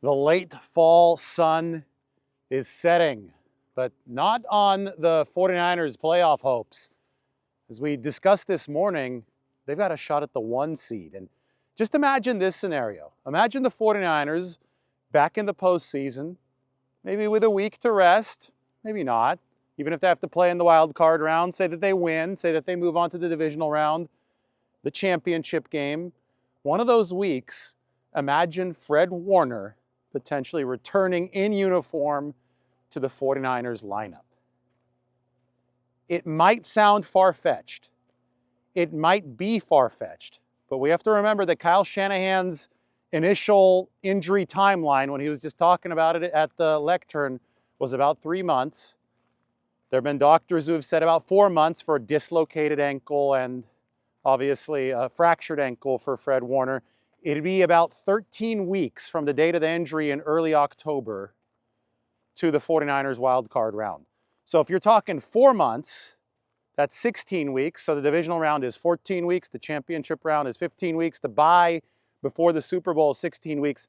The late fall sun is setting, but not on the 49ers playoff hopes. As we discussed this morning, they've got a shot at the 1 seed. And just imagine this scenario. Imagine the 49ers back in the postseason, maybe with a week to rest, maybe not. Even if they have to play in the wild card round, say that they win, say that they move on to the divisional round, the championship game. One of those weeks, imagine Fred Warner potentially returning in uniform to the 49ers lineup. It might sound far-fetched. It might be far-fetched, but we have to remember that Kyle Shanahan's initial injury timeline, when he was just talking about it at the lectern, was about 3 months. There have been doctors who have said about 4 months for a dislocated ankle and obviously a fractured ankle for Fred Warner. It'd be about 13 weeks from the date of the injury in early October to the 49ers wild card round. So if you're talking 4 months, that's 16 weeks. So the divisional round is 14 weeks. The championship round is 15 weeks. The bye before the Super Bowl is 16 weeks.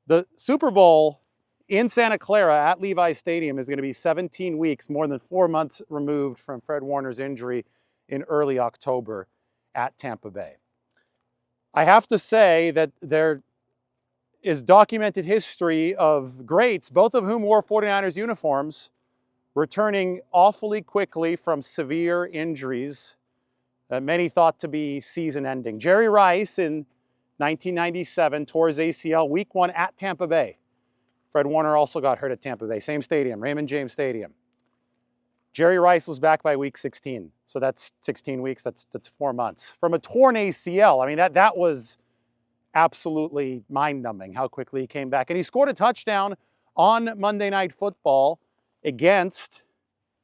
The Super Bowl in Santa Clara at Levi's Stadium is going to be 17 weeks, more than 4 months removed from Fred Warner's injury in early October at Tampa Bay. I have to say that there is documented history of greats, both of whom wore 49ers uniforms, returning awfully quickly from severe injuries that many thought to be season-ending. Jerry Rice in 1997 tore his ACL week 1 at Tampa Bay. Fred Warner also got hurt at Tampa Bay, same stadium, Raymond James Stadium. Jerry Rice was back by week 16, so that's 16 weeks, that's 4 months. From a torn ACL, I mean, that was absolutely mind-numbing how quickly he came back. And he scored a touchdown on Monday Night Football against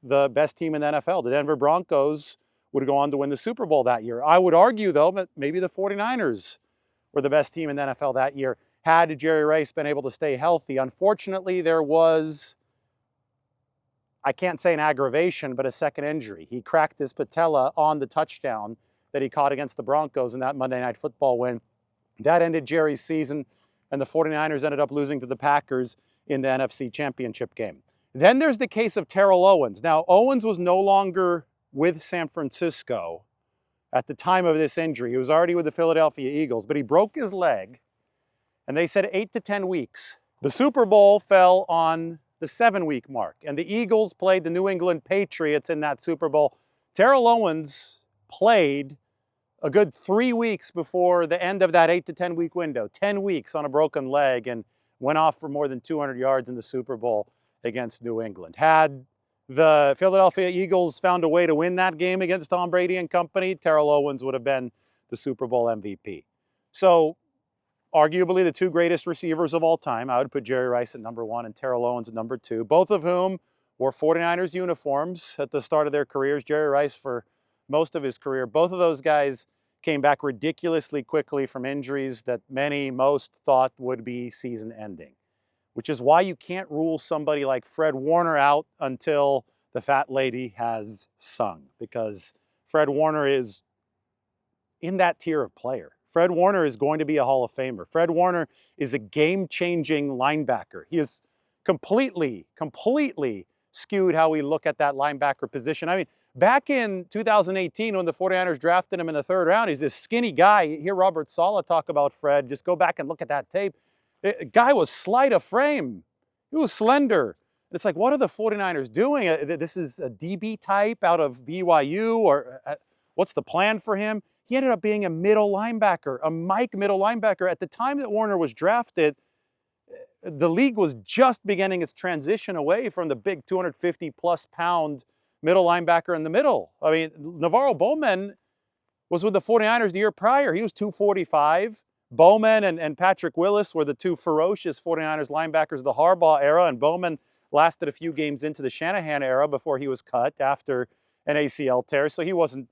the best team in the NFL. The Denver Broncos would go on to win the Super Bowl that year. I would argue, though, that maybe the 49ers were the best team in the NFL that year had Jerry Rice been able to stay healthy. Unfortunately, there was, I can't say an aggravation, but a second injury. He cracked his patella on the touchdown that he caught against the Broncos in that Monday Night Football win. That ended Jerry's season, and the 49ers ended up losing to the Packers in the NFC Championship game. Then there's the case of Terrell Owens. Now, Owens was no longer with San Francisco at the time of this injury. He was already with the Philadelphia Eagles, but he broke his leg, and they said 8 to 10 weeks. The Super Bowl fell on the 7-week mark, and the Eagles played the New England Patriots in that Super Bowl. Terrell Owens played a good 3 weeks before the end of that 8 to 10 week window, 10 weeks on a broken leg, and went off for more than 200 yards in the Super Bowl against New England. Had the Philadelphia Eagles found a way to win that game against Tom Brady and company, Terrell Owens would have been the Super Bowl MVP. So, arguably the two greatest receivers of all time. I would put Jerry Rice at number 1 and Terrell Owens at number 2, both of whom wore 49ers uniforms at the start of their careers. Jerry Rice for most of his career. Both of those guys came back ridiculously quickly from injuries that most thought would be season-ending, which is why you can't rule somebody like Fred Warner out until the fat lady has sung, because Fred Warner is in that tier of player. Fred Warner is going to be a Hall of Famer. Fred Warner is a game-changing linebacker. He is completely skewed how we look at that linebacker position. I mean, back in 2018, when the 49ers drafted him in the 3rd round, he's this skinny guy. You hear Robert Saleh talk about Fred. Just go back and look at that tape. The guy was slight of frame. He was slender. It's like, what are the 49ers doing? This is a DB type out of BYU, or what's the plan for him? He ended up being a middle linebacker, a Mike middle linebacker. At the time that Warner was drafted, the league was just beginning its transition away from the big 250-plus pound middle linebacker in the middle. I mean, Navarro Bowman was with the 49ers the year prior. He was 245. Bowman and Patrick Willis were the two ferocious 49ers linebackers of the Harbaugh era, and Bowman lasted a few games into the Shanahan era before he was cut after an ACL tear, so he wasn't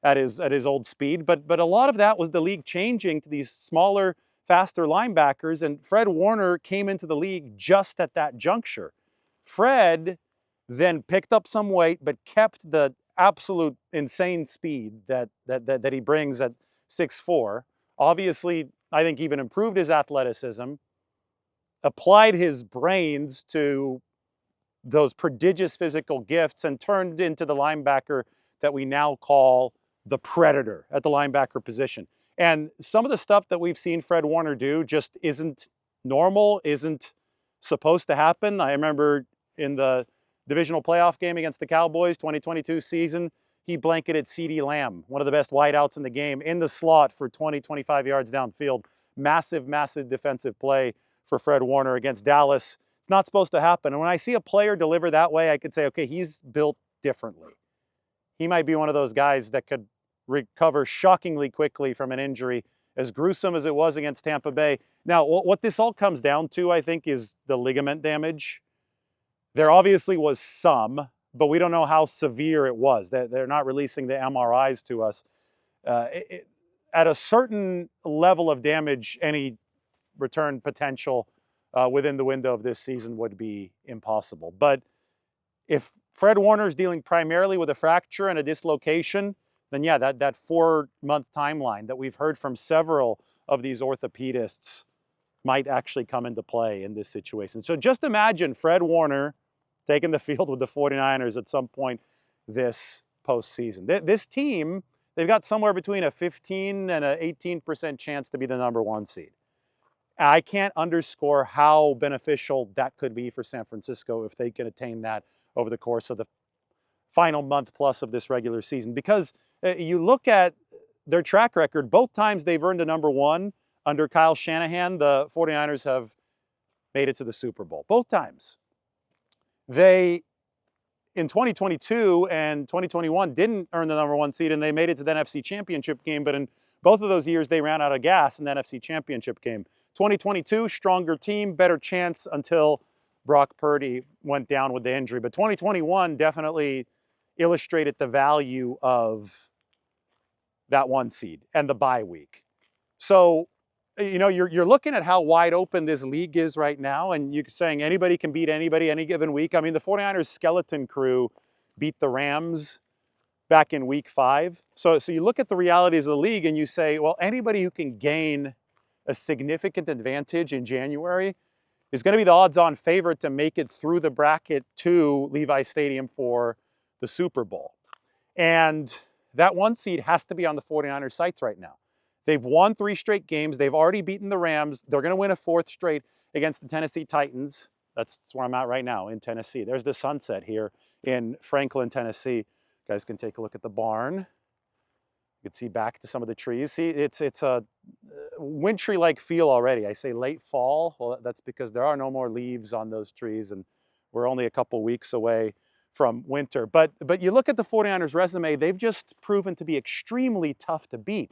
at his old speed. But a lot of that was the league changing to these smaller, faster linebackers, and Fred Warner came into the league just at that juncture. Fred then picked up some weight, but kept the absolute insane speed that he brings at 6'4". Obviously, I think even improved his athleticism. applied his brains to those prodigious physical gifts and turned into the linebacker that we now call the Predator at the linebacker position. And some of the stuff that we've seen Fred Warner do just isn't normal, isn't supposed to happen. I remember in the divisional playoff game against the Cowboys, 2022 season, he blanketed CeeDee Lamb, one of the best wideouts in the game, in the slot for 20, 25 yards downfield. Massive, massive defensive play for Fred Warner against Dallas. It's not supposed to happen. And when I see a player deliver that way, I could say, okay, he's built differently. He might be one of those guys that could recover shockingly quickly from an injury, as gruesome as it was against Tampa Bay. Now, what this all comes down to, I think, is the ligament damage. There obviously was some, but we don't know how severe it was. They're not releasing the MRIs to us. At a certain level of damage, any return potential within the window of this season would be impossible. But if Fred Warner is dealing primarily with a fracture and a dislocation, then yeah, that 4-month timeline that we've heard from several of these orthopedists might actually come into play in this situation. So just imagine Fred Warner taking the field with the 49ers at some point this postseason. This team, they've got somewhere between a 15 and an 18% chance to be the #1 seed. I can't underscore how beneficial that could be for San Francisco if they can attain that over the course of the final month plus of this regular season. Because you look at their track record, both times they've earned a #1 under Kyle Shanahan, the 49ers have made it to the Super Bowl. Both times. They, in 2022 and 2021, didn't earn the #1 seed, and they made it to the NFC Championship game, but in both of those years, they ran out of gas in the NFC Championship game. 2022, stronger team, better chance until Brock Purdy went down with the injury. But 2021 definitely illustrated the value of that 1 seed and the bye week. So, you know, you're looking at how wide open this league is right now, and you're saying anybody can beat anybody any given week. I mean, the 49ers skeleton crew beat the Rams back in week 5. So you look at the realities of the league and you say, well, anybody who can gain a significant advantage in January is going to be the odds-on favorite to make it through the bracket to Levi Stadium for the Super Bowl. And that 1 seed has to be on the 49ers sights right now. They've won 3 straight games. They've already beaten the Rams. They're going to win a 4th straight against the Tennessee Titans. That's where I'm at right now, in Tennessee. There's the sunset here in Franklin, Tennessee. You guys can take a look at the barn. You can see back to some of the trees. See, it's a wintry-like feel already. I say late fall. Well, that's because there are no more leaves on those trees, and we're only a couple weeks away from winter. But you look at the 49ers resume, they've just proven to be extremely tough to beat.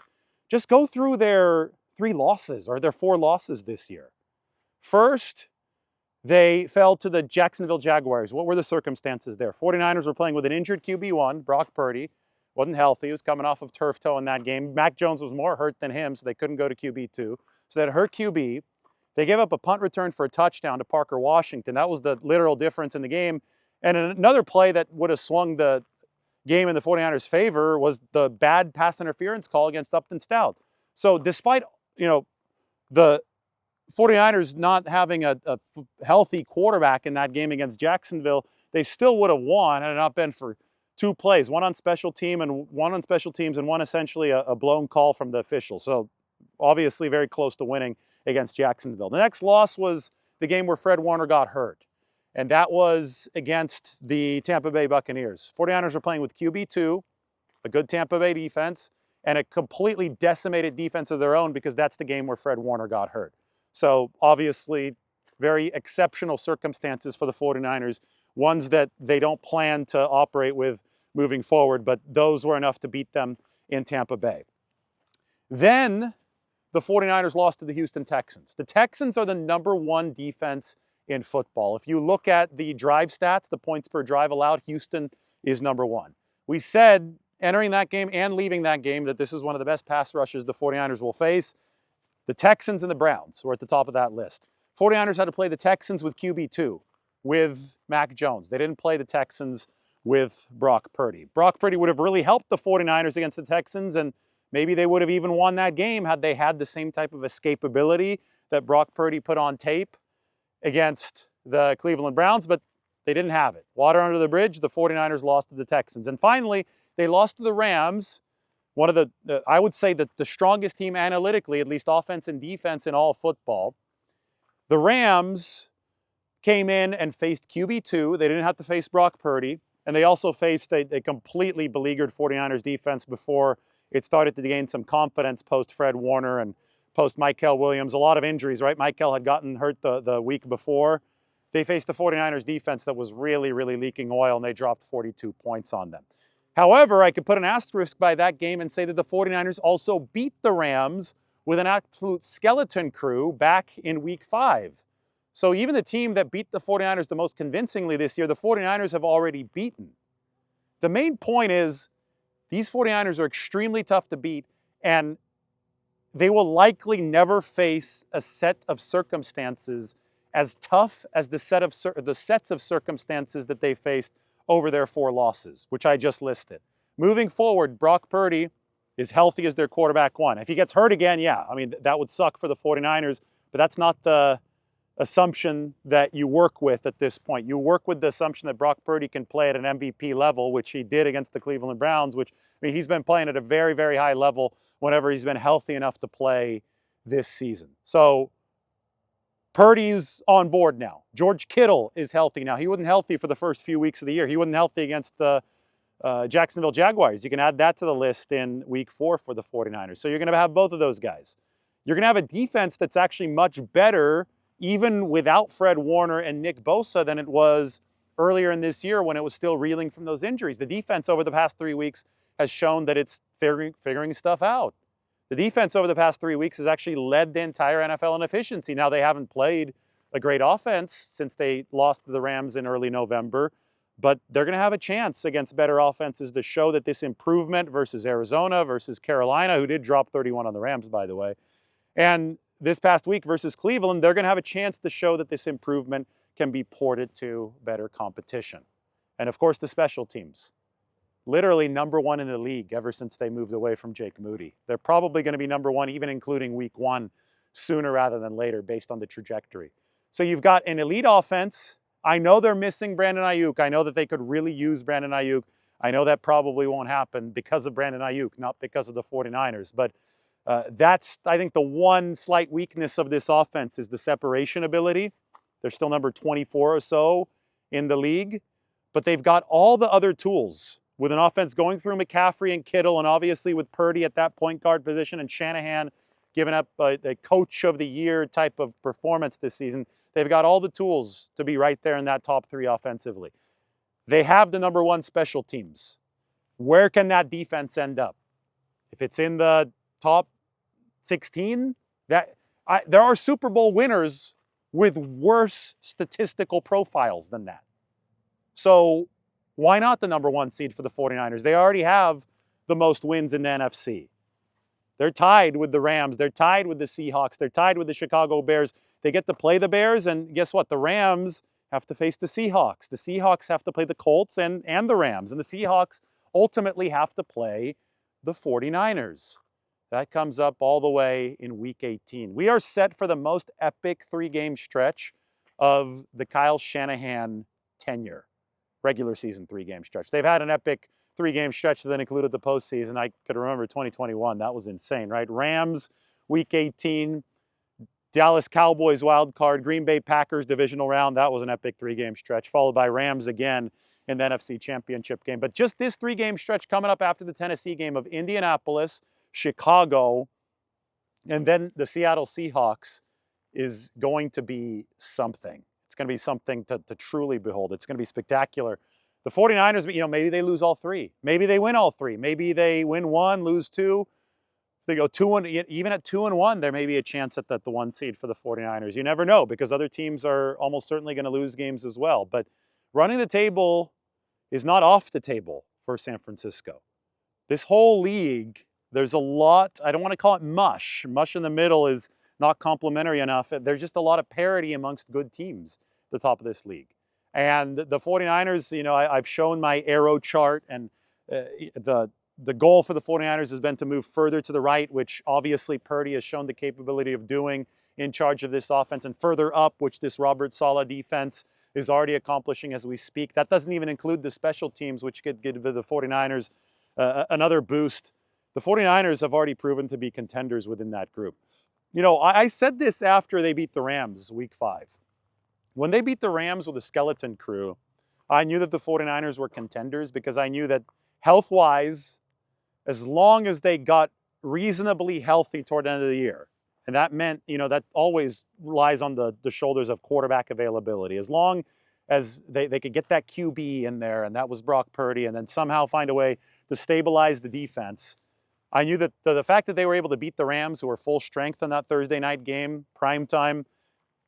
Just go through their 3 losses or their 4 losses this year. First, they fell to the Jacksonville Jaguars. What were the circumstances there? 49ers were playing with an injured QB1, Brock Purdy. Wasn't healthy. He was coming off of turf toe in that game. Mac Jones was more hurt than him, so they couldn't go to QB2. So that hurt QB. They gave up a punt return for a touchdown to Parker Washington. That was the literal difference in the game. And another play that would have swung the game in the 49ers' favor was the bad pass interference call against Upton Stout. So despite, you know, the 49ers not having a healthy quarterback in that game against Jacksonville, they still would have won had it not been for 2 plays, one on special teams and one essentially a blown call from the officials. So obviously very close to winning against Jacksonville. The next loss was the game where Fred Warner got hurt, and that was against the Tampa Bay Buccaneers. 49ers were playing with QB2, a good Tampa Bay defense, and a completely decimated defense of their own, because that's the game where Fred Warner got hurt. So obviously very exceptional circumstances for the 49ers, ones that they don't plan to operate with moving forward, but those were enough to beat them in Tampa Bay. Then the 49ers lost to the Houston Texans. The Texans are the #1 defense in football. If you look at the drive stats, the points per drive allowed, Houston is #1. We said entering that game and leaving that game that this is one of the best pass rushes the 49ers will face. The Texans and the Browns were at the top of that list. 49ers had to play the Texans with QB2, with Mac Jones. They didn't play the Texans with Brock Purdy. Brock Purdy would have really helped the 49ers against the Texans, and maybe they would have even won that game had they had the same type of escapability that Brock Purdy put on tape against the Cleveland Browns, but they didn't have it. Water under the bridge, the 49ers lost to the Texans. And finally, they lost to the Rams, one of I would say that the strongest team analytically, at least offense and defense in all of football. The Rams came in and faced QB2. They didn't have to face Brock Purdy. And they also faced a completely beleaguered 49ers defense before it started to gain some confidence post Fred Warner and post Michael Williams. A lot of injuries, right? Michael had gotten hurt the week before. They faced the 49ers defense that was really, really leaking oil, and they dropped 42 points on them. However, I could put an asterisk by that game and say that the 49ers also beat the Rams with an absolute skeleton crew back in week 5. So even the team that beat the 49ers the most convincingly this year, the 49ers have already beaten. The main point is these 49ers are extremely tough to beat, and they will likely never face a set of circumstances as tough as the sets of circumstances that they faced over their 4 losses, which I just listed. Moving forward, Brock Purdy is healthy as their quarterback 1. If he gets hurt again, yeah, I mean, that would suck for the 49ers, but that's not the assumption that you work with at this point. You work with the assumption that Brock Purdy can play at an MVP level, which he did against the Cleveland Browns, which, I mean, he's been playing at a very, very high level whenever he's been healthy enough to play this season. So Purdy's on board now. George Kittle is healthy now. He wasn't healthy for the first few weeks of the year. He wasn't healthy against the Jacksonville Jaguars. You can add that to the list in week 4 for the 49ers. So you're going to have both of those guys. You're going to have a defense that's actually much better even without Fred Warner and Nick Bosa than it was earlier in this year when it was still reeling from those injuries. The defense over the past 3 weeks has shown that it's figuring stuff out. The defense over the past 3 weeks has actually led the entire NFL in efficiency. Now, they haven't played a great offense since they lost to the Rams in early November, but they're going to have a chance against better offenses to show that this improvement versus Arizona, versus Carolina, who did drop 31 on the Rams, by the way, and this past week versus Cleveland, they're going to have a chance to show that this improvement can be ported to better competition. And of course, the special teams. Literally #1 in the league ever since they moved away from Jake Moody. They're probably going to be #1, even including week 1, sooner rather than later, based on the trajectory. So you've got an elite offense. I know they're missing Brandon Ayuk. I know that they could really use Brandon Ayuk. I know that probably won't happen because of Brandon Ayuk, not because of the 49ers. But that's, I think, the one slight weakness of this offense is the separation ability. They're still number 24 or so in the league, but they've got all the other tools with an offense going through McCaffrey and Kittle, and obviously with Purdy at that point guard position and Shanahan giving up a coach of the year type of performance this season. They've got all the tools to be right there in that top 3 offensively. They have the #1 special teams. Where can that defense end up? If it's in the top 16, there are Super Bowl winners with worse statistical profiles than that. So why not the #1 seed for the 49ers? They already have the most wins in the NFC. They're tied with the Rams. They're tied with the Seahawks. They're tied with the Chicago Bears. They get to play the Bears, and guess what? The Rams have to face the Seahawks. The Seahawks have to play the Colts and the Rams. And the Seahawks ultimately have to play the 49ers. That comes up all the way in week 18. We are set for the most epic 3-game stretch of the Kyle Shanahan tenure. Regular season 3-game stretch. They've had an epic 3-game stretch that included the postseason. I could remember 2021. That was insane, right? Rams, week 18. Dallas Cowboys wild card. Green Bay Packers divisional round. That was an epic 3-game stretch, followed by Rams again in the NFC Championship game. But just this 3-game stretch coming up after the Tennessee game of Indianapolis, Chicago, and then the Seattle Seahawks is going to be something. It's going to be something to truly behold. It's going to be spectacular. The 49ers, maybe they lose all 3. Maybe they win all 3. Maybe they win 1, lose 2. If they go 2-1, even at 2-1, there may be a chance at the 1 seed for the 49ers. You never know, because other teams are almost certainly going to lose games as well. But running the table is not off the table for San Francisco. This whole league, there's a lot, I don't want to call it mush. Mush in the middle is not complimentary enough. There's just a lot of parity amongst good teams at the top of this league. And the 49ers, I've shown my arrow chart, and the goal for the 49ers has been to move further to the right, which obviously Purdy has shown the capability of doing. in charge of this offense, and further up, which this Robert Saleh defense is already accomplishing as we speak. That doesn't even include the special teams, which could give the 49ers another boost. The 49ers have already proven to be contenders within that group. You know, I said this after they beat the Rams week 5. When they beat the Rams with a skeleton crew, I knew that the 49ers were contenders because I knew that health-wise, as long as they got reasonably healthy toward the end of the year, and that meant, you know, that always lies on the shoulders of quarterback availability. As long as they could get that QB in there, and that was Brock Purdy, and then somehow find a way to stabilize the defense, I knew that the fact that they were able to beat the Rams, who were full strength in that Thursday night game, prime time,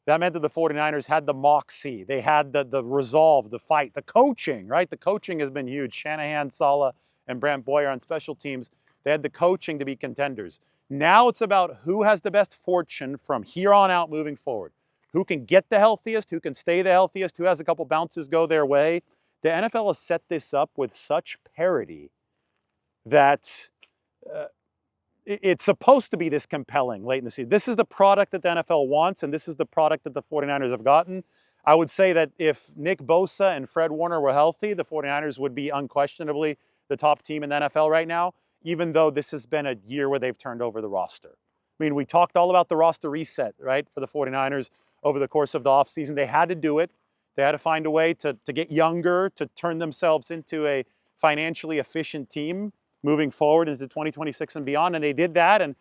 that meant that the 49ers had the moxie. They had the resolve, the fight, the coaching, right? The coaching has been huge. Shanahan, Saleh, and Brant Boyer on special teams. They had the coaching to be contenders. Now it's about who has the best fortune from here on out moving forward. Who can get the healthiest, who can stay the healthiest, who has a couple bounces go their way. The NFL has set this up with such parity that it's supposed to be this compelling late in the season. This is the product that the NFL wants, and this is the product that the 49ers have gotten. I would say that if Nick Bosa and Fred Warner were healthy, the 49ers would be unquestionably the top team in the NFL right now, even though this has been a year where they've turned over the roster. I mean, we talked all about the roster reset, right, for the 49ers over the course of the offseason. They had to do it. They had to find a way to get younger, to turn themselves into a financially efficient team moving forward into 2026 and beyond. And they did that. And,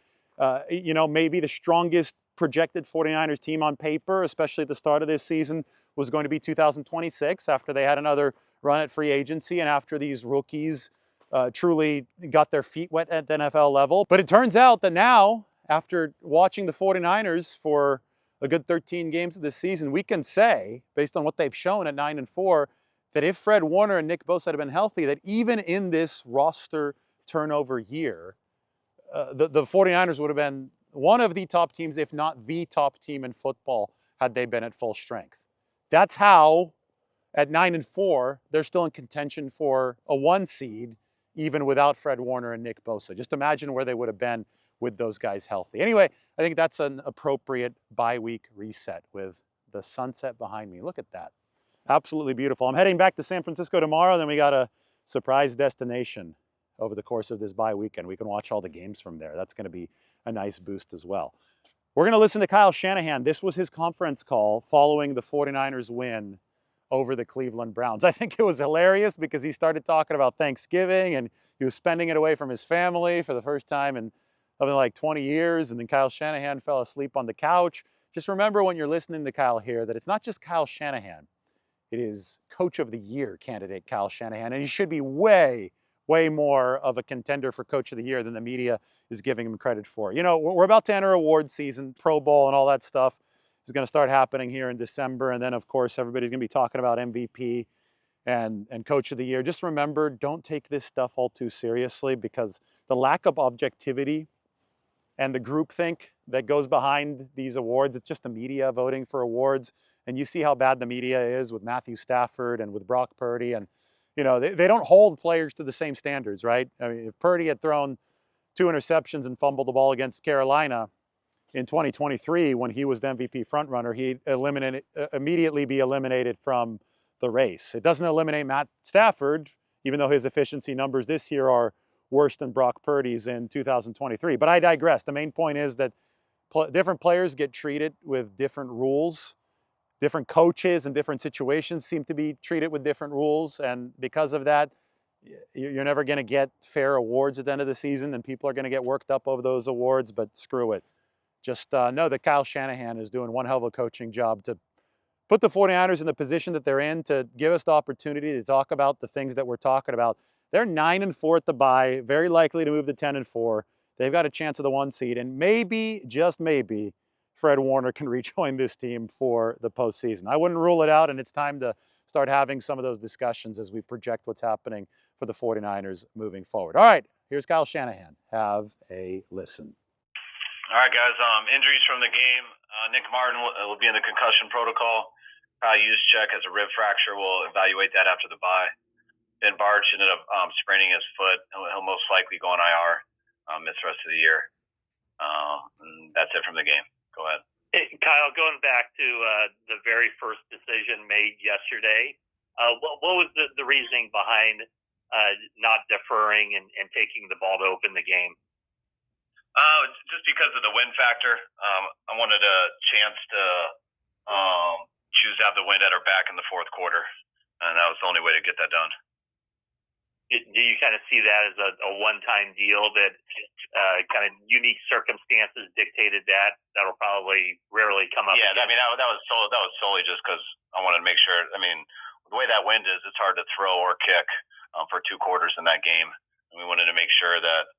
you know, maybe the strongest projected 49ers team on paper, especially at the start of this season, was going to be 2026 after they had another run at free agency and after these rookies truly got their feet wet at the NFL level. But it turns out that now, after watching the 49ers for a good 13 games of this season, we can say, based on what they've shown at 9-4, that if Fred Warner and Nick Bosa had been healthy, that even in this roster turnover year, the 49ers would have been one of the top teams, if not the top team in football, had they been at full strength. That's how, at 9-4, they're still in contention for a 1 seed, even without Fred Warner and Nick Bosa. Just imagine where they would have been with those guys healthy. Anyway, I think that's an appropriate bye-week reset with the sunset behind me. Look at that. Absolutely beautiful. I'm heading back to San Francisco tomorrow, then we got a surprise destination over the course of this bye weekend. We can watch all the games from there. That's going to be a nice boost as well. We're going to listen to Kyle Shanahan. This was his conference call following the 49ers win over the Cleveland Browns. I think it was hilarious because he started talking about Thanksgiving and he was spending it away from his family for the first time in something like 20 years. And then Kyle Shanahan fell asleep on the couch. Just remember when you're listening to Kyle here that it's not just Kyle Shanahan. It is Coach of the Year candidate Kyle Shanahan. And he should be way more of a contender for Coach of the Year than the media is giving him credit for. You know, we're about to enter award season, Pro Bowl and all that stuff is going to start happening here in December. And then, of course, everybody's going to be talking about MVP and Coach of the Year. Just remember, don't take this stuff all too seriously because the lack of objectivity and the groupthink that goes behind these awards, it's just the media voting for awards. And you see how bad the media is with Matthew Stafford and with Brock Purdy. And, you know, they don't hold players to the same standards, right? I mean, if Purdy had thrown 2 interceptions and fumbled the ball against Carolina in 2023 when he was the MVP frontrunner, he'd immediately be eliminated from the race. It doesn't eliminate Matt Stafford, even though his efficiency numbers this year are worse than Brock Purdy's in 2023. But I digress. The main point is that different players get treated with different rules. Different coaches and different situations seem to be treated with different rules. And because of that, you're never going to get fair awards at the end of the season, and people are going to get worked up over those awards, but screw it. Just know that Kyle Shanahan is doing one hell of a coaching job to put the 49ers in the position that they're in, to give us the opportunity to talk about the things that we're talking about. They're 9-4 at the bye, very likely to move to 10-4. They've got a chance of the 1 seed, and maybe, just maybe, Fred Warner can rejoin this team for the postseason. I wouldn't rule it out, and it's time to start having some of those discussions as we project what's happening for the 49ers moving forward. All right, here's Kyle Shanahan. Have a listen. All right, guys. Injuries from the game. Nick Martin will be in the concussion protocol. Kyle Juszczyk has a rib fracture. We'll evaluate that after the bye. Ben Bartch ended up spraining his foot. He'll most likely go on IR, miss the rest of the year. And that's it from the game. Go ahead. Kyle, going back to the very first decision made yesterday, what was the reasoning behind not deferring and taking the ball to open the game? Just because of the win factor. I wanted a chance to choose to have the wind at our back in the fourth quarter, and that was the only way to get that done. Do you kind of see that as a one-time deal that kind of unique circumstances dictated that? That'll probably rarely come up. Yeah, again. I mean that was solely just because I wanted to make sure. I mean, the way that wind is, it's hard to throw or kick for 2 quarters in that game, and we wanted to make sure that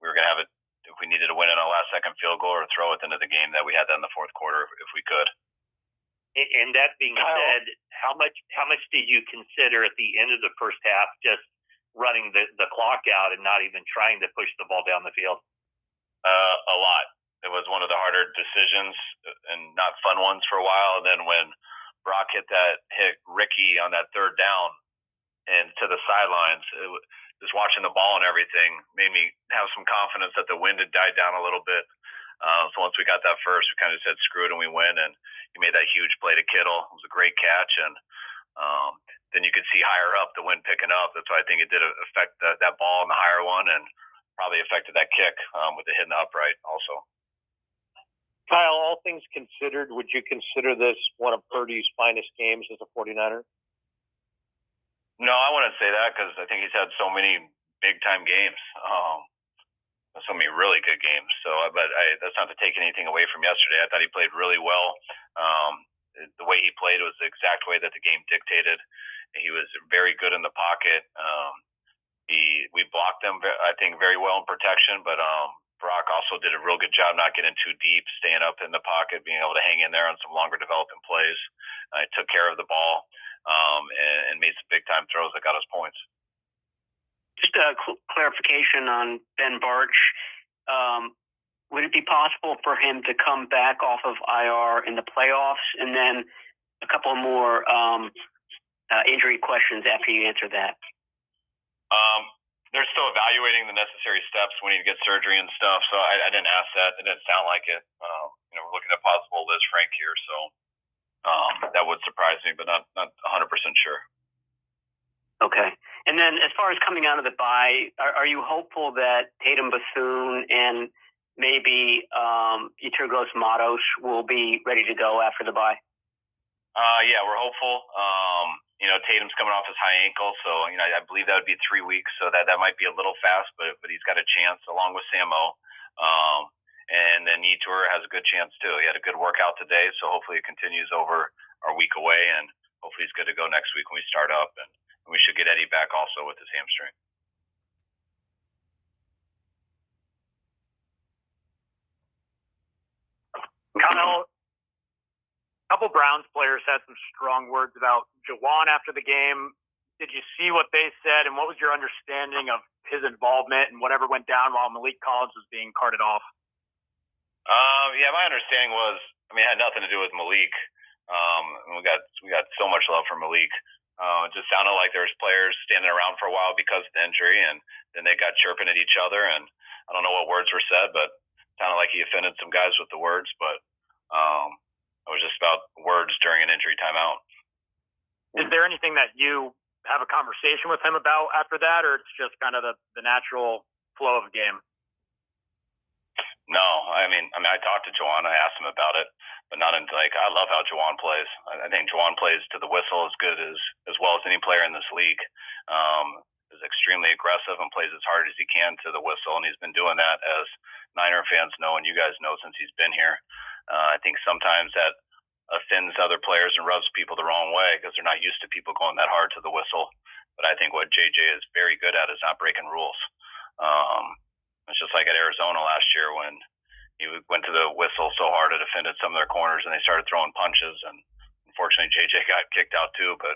we were going to have it if we needed to win it on a last-second field goal or throw it into the game, that we had that in the fourth quarter if we could. And that being said, how much did you consider at the end of the first half just running the clock out and not even trying to push the ball down the field? A lot. It was one of the harder decisions and not fun ones for a while. And then when Brock hit Ricky on that third down and to the sidelines, just watching the ball and everything made me have some confidence that the wind had died down a little bit. So once we got that first, we kind of said screw it and we win. And he made that huge play to Kittle. It was a great catch. And then you could see higher up the wind picking up. That's why I think it did affect that ball in the higher one and probably affected that kick with the hit in the upright also. Kyle, all things considered, would you consider this one of Purdy's finest games as a 49er? No, I wouldn't say that because I think he's had so many big-time games. So many really good games. So, but that's not to take anything away from yesterday. I thought he played really well. The way he played was the exact way that the game dictated. He was very good in the pocket. We blocked him, I think, very well in protection. But Brock also did a real good job not getting too deep, staying up in the pocket, being able to hang in there on some longer developing plays. He took care of the ball and made some big-time throws that got us points. Just a clarification on Ben Barch. Would it be possible for him to come back off of IR in the playoffs? And then a couple more injury questions after you answer that. They're still evaluating the necessary steps. We need to get surgery and stuff. So I didn't ask that. It didn't sound like it. We're looking at possible Liz Frank here. So that would surprise me, but not 100% sure. Okay. And then as far as coming out of the bye, are you hopeful that Tatum Bethune and maybe Yetur Gross-Matos will be ready to go after the bye? Yeah, we're hopeful. Tatum's coming off his high ankle, so I believe that would be 3 weeks. So that might be a little fast, but he's got a chance along with Samo. And then Yetur has a good chance too. He had a good workout today, so hopefully it continues over our week away, and hopefully he's good to go next week when we start up. And we should get Eddie back also with his hamstring. Kyle, a couple Browns players had some strong words about Juwan after the game. Did you see what they said, and what was your understanding of his involvement and whatever went down while Malik Collins was being carted off? Yeah, my understanding was, it had nothing to do with Malik. We got so much love for Malik. It just sounded like there was players standing around for a while because of the injury, and then they got chirping at each other, and I don't know what words were said, but it sounded like he offended some guys with the words, but it was just about words during an injury timeout. Is there anything that you have a conversation with him about after that, or it's just kind of the natural flow of the game? No, I talked to Juwan. I asked him about it, but not until I love how Juwan plays. I think Juwan plays to the whistle as good as well as any player in this league. Is extremely aggressive and plays as hard as he can to the whistle, and he's been doing that, as Niner fans know and you guys know, since he's been here. I think sometimes that offends other players and rubs people the wrong way because they're not used to people going that hard to the whistle. But I think what JJ is very good at is not breaking rules. It's just like at Arizona last year when he went to the whistle so hard it offended some of their corners and they started throwing punches. And unfortunately, JJ got kicked out too, but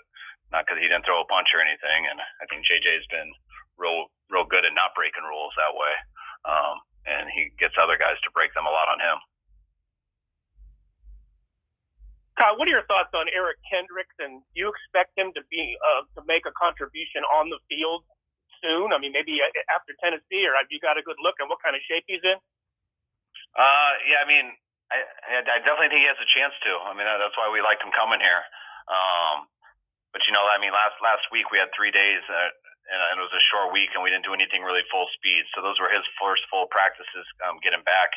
not because he didn't throw a punch or anything. And I think JJ has been real good at not breaking rules that way. And he gets other guys to break them a lot on him. Kyle, what are your thoughts on Eric Kendricks, and do you expect him to make a contribution on the field soon? Maybe after Tennessee, or have you got a good look at what kind of shape he's in? Yeah, I definitely think he has a chance to. I mean, that's why we liked him coming here. But I mean, last week we had 3 days, and it was a short week, and we didn't do anything really full speed. So those were his first full practices getting back,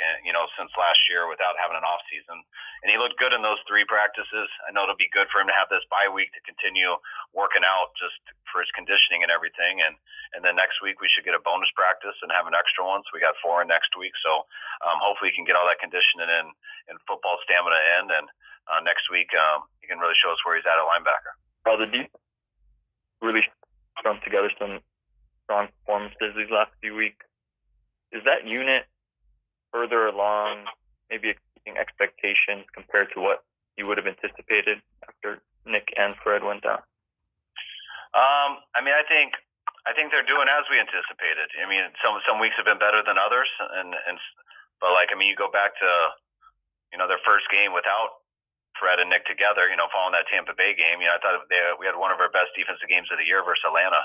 since last year without having an off season. And he looked good in those 3 practices. I know it'll be good for him to have this bye week to continue working out just for his conditioning and everything. And then next week we should get a bonus practice and have an extra one. So we got 4 in next week. So hopefully he can get all that conditioning in football stamina in. And next week he can really show us where he's at linebacker. The defense really strung together some strong performances these last few weeks. Is that unit further along, maybe exceeding expectations compared to what you would have anticipated after Nick and Fred went down? I mean, I think they're doing as we anticipated. I mean, some weeks have been better than others, but you go back to their first game without Fred and Nick together, following that Tampa Bay game. I thought we had one of our best defensive games of the year versus Atlanta.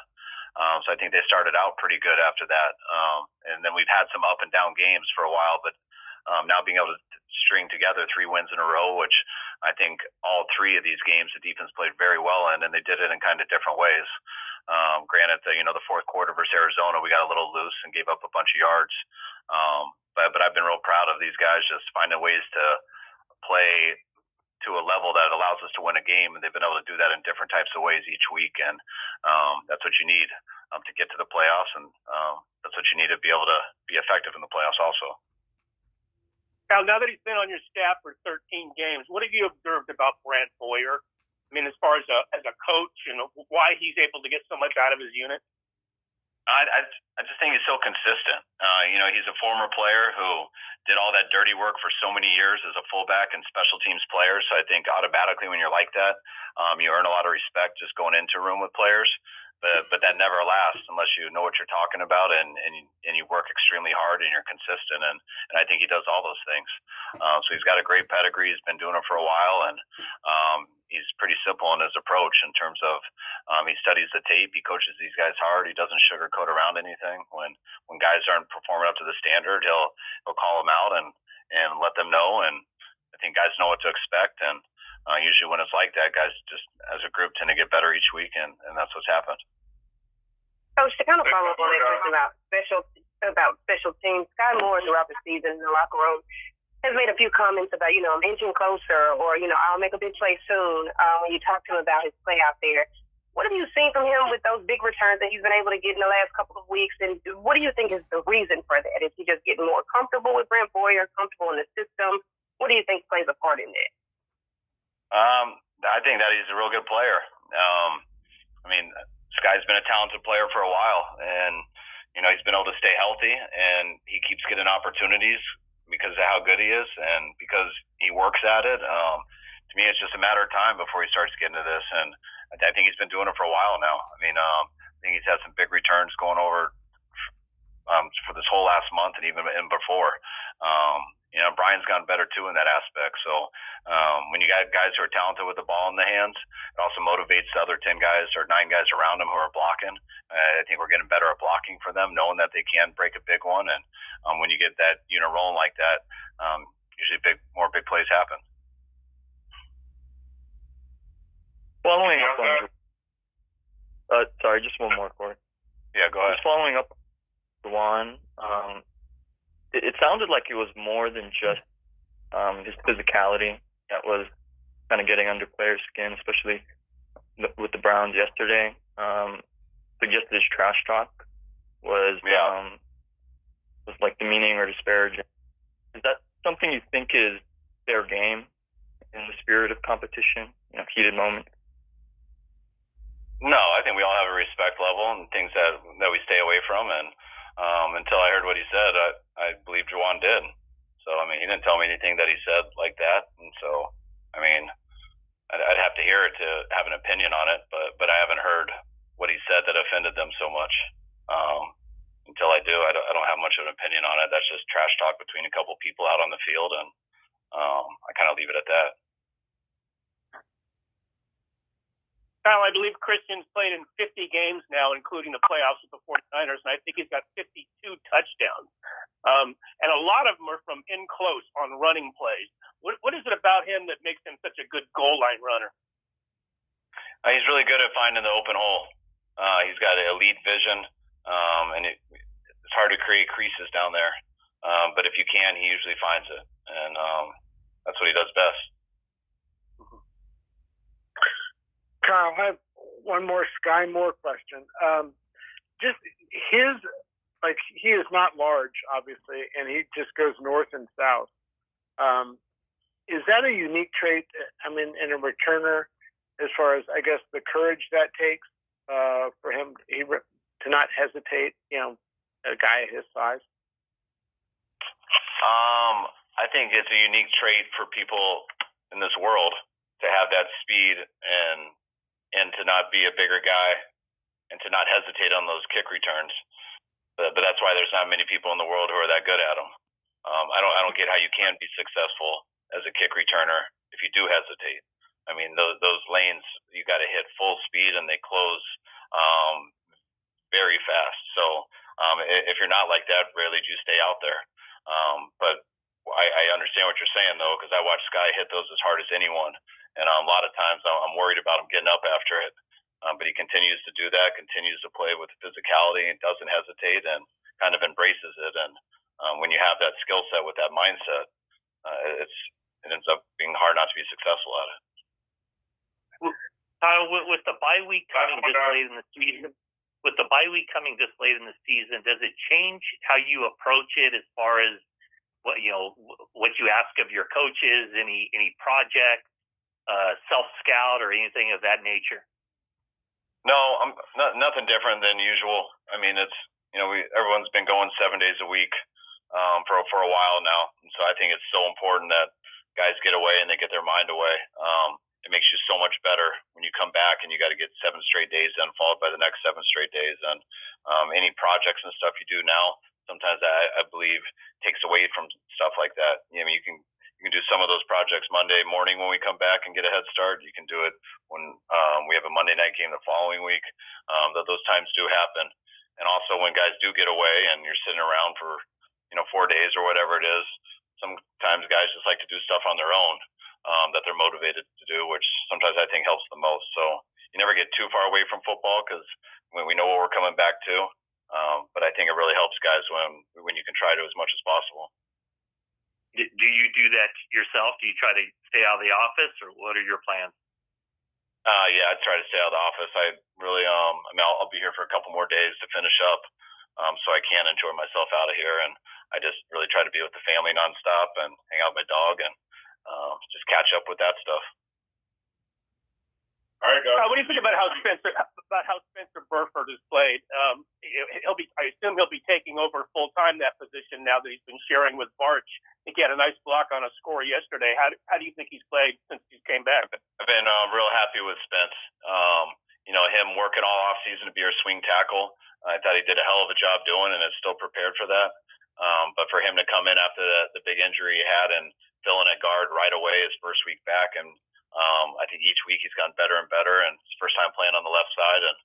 So I think they started out pretty good after that. And then we've had some up and down games for a while, but now being able to string together 3 wins in a row, which I think all 3 of these games the defense played very well in, and they did it in kind of different ways. Granted, the fourth quarter versus Arizona, we got a little loose and gave up a bunch of yards. But I've been real proud of these guys just finding ways to play to a level that allows us to win a game, and they've been able to do that in different types of ways each week, and that's what you need to get to the playoffs, and that's what you need to be able to be effective in the playoffs also. Now that he's been on your staff for 13 games, what have you observed about Brant Boyer? I mean, as far as a coach, why he's able to get so much out of his unit? I just think he's so consistent. He's a former player who did all that dirty work for so many years as a fullback and special teams player. So I think automatically when you're like that, you earn a lot of respect just going into a room with players. But that never lasts unless you know what you're talking about and you work extremely hard and you're consistent. And I think he does all those things. So he's got a great pedigree. He's been doing it for a while, and he's pretty simple in his approach in terms of he studies the tape. He coaches these guys hard. He doesn't sugarcoat around anything. When guys aren't performing up to the standard, he'll call them out and let them know. And I think guys know what to expect. And usually when it's like that, guys just as a group tend to get better each week, and that's what's happened. Coach, to kind of follow up on that question about special teams, Sky Moore throughout the season in the locker room has made a few comments about, I'm inching closer, or, I'll make a big play soon. When you talk to him about his play out there, what have you seen from him with those big returns that he's been able to get in the last couple of weeks? And what do you think is the reason for that? Is he just getting more comfortable with Brant Boyer, comfortable in the system? What do you think plays a part in that? I think that he's a real good player. Sky's been a talented player for a while, and he's been able to stay healthy, and he keeps getting opportunities because of how good he is and because he works at it. To me, it's just a matter of time before he starts getting to this, and I think he's been doing it for a while now. I think he's had some big returns going over for this whole last month and even before. Brian's gotten better too in that aspect. So when you got guys who are talented with the ball in the hands, it also motivates the other 10 guys or 9 guys around them who are blocking. I think we're getting better at blocking for them, knowing that they can break a big one. And when you get that unit rolling like that, usually more big plays happen. Following up on, sorry, just one more, Corey. Yeah, go ahead. Just following up on Juwan, it sounded like it was more than just his physicality that was kind of getting under players' skin, especially with the Browns yesterday. Suggested his trash talk was like demeaning or disparaging. Is that something you think is fair game in the spirit of competition, heated moments? No, I think we all have a respect level and things that we stay away from. And until I heard what he said, I believe Juwan did. So, he didn't tell me anything that he said like that. And so, I'd have to hear it to have an opinion on it, but I haven't heard what he said that offended them so much. Until I do, I don't have much of an opinion on it. That's just trash talk between a couple people out on the field, and I kind of leave it at that. Kyle, I believe Christian's played in 50 games now, including the playoffs with the 49ers, and I think he's got 52 touchdowns. And a lot of them are from in close on running plays. What is it about him that makes him such a good goal line runner? He's really good at finding the open hole. He's got elite vision, and it's hard to create creases down there. But if you can, he usually finds it, and that's what he does best. Kyle, I have one more Sky Moore question. Just his, like, he is not large, obviously, and he just goes north and south. Is that a unique trait, I mean, in a returner, as far as, I guess, the courage that takes for him to not hesitate, you know, a guy his size? I think it's a unique trait for people in this world to have that speed and to not be a bigger guy and to not hesitate on those kick returns. But that's why there's not many people in the world who are that good at them. I don't get how you can be successful as a kick returner if you do hesitate. I mean, those lanes, you got to hit full speed and they close very fast. So if you're not like that, rarely do you stay out there. But I understand what you're saying, though, because I watched Sky hit those as hard as anyone. And a lot of times I'm worried about him getting up after it. But he continues to do that, continues to play with physicality and doesn't hesitate and kind of embraces it. And when you have that skill set with that mindset, it ends up being hard not to be successful at it. With the bye week coming this late in the season, does it change how you approach it as far as what you ask of your coaches, any project, self scout, or anything of that nature? No, nothing different than usual. I mean, it's everyone's been going 7 days a week for a while now, and so I think it's so important that guys get away and they get their mind away. It makes you so much better when you come back and you got to get 7 straight days then followed by the next 7 straight days. And any projects and stuff you do now, sometimes I believe takes away from stuff like that. You can do some of those projects Monday morning when we come back and get a head start. You can do it when we have a Monday night game the following week. Those times do happen. And also when guys do get away and you're sitting around for 4 days or whatever it is, sometimes guys just like to do stuff on their own. That they're motivated to do, which sometimes I think helps the most. So you never get too far away from football because we know what we're coming back to. But I think it really helps guys when you can try to as much as possible. Do you do that yourself? Do you try to stay out of the office, or what are your plans? Yeah, I try to stay out of the office. I really, I'll be here for a couple more days to finish up, so I can enjoy myself out of here. And I just really try to be with the family nonstop and hang out with my dog and just catch up with that stuff. All right, guys. What do you think about how Spencer Burford has played? I assume he'll be taking over full time that position now that he's been sharing with Barch. I think he had a nice block on a score yesterday. How do you think he's played since he came back? I've been real happy with Spence. Him working all off season to be our swing tackle. I thought he did a hell of a job doing, and is still prepared for that. But for him to come in after the big injury he had and fill in at guard right away his first week back, and I think each week he's gotten better and better, and it's first time playing on the left side, and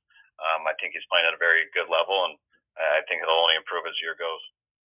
I think he's playing at a very good level, and I think it'll only improve as the year goes.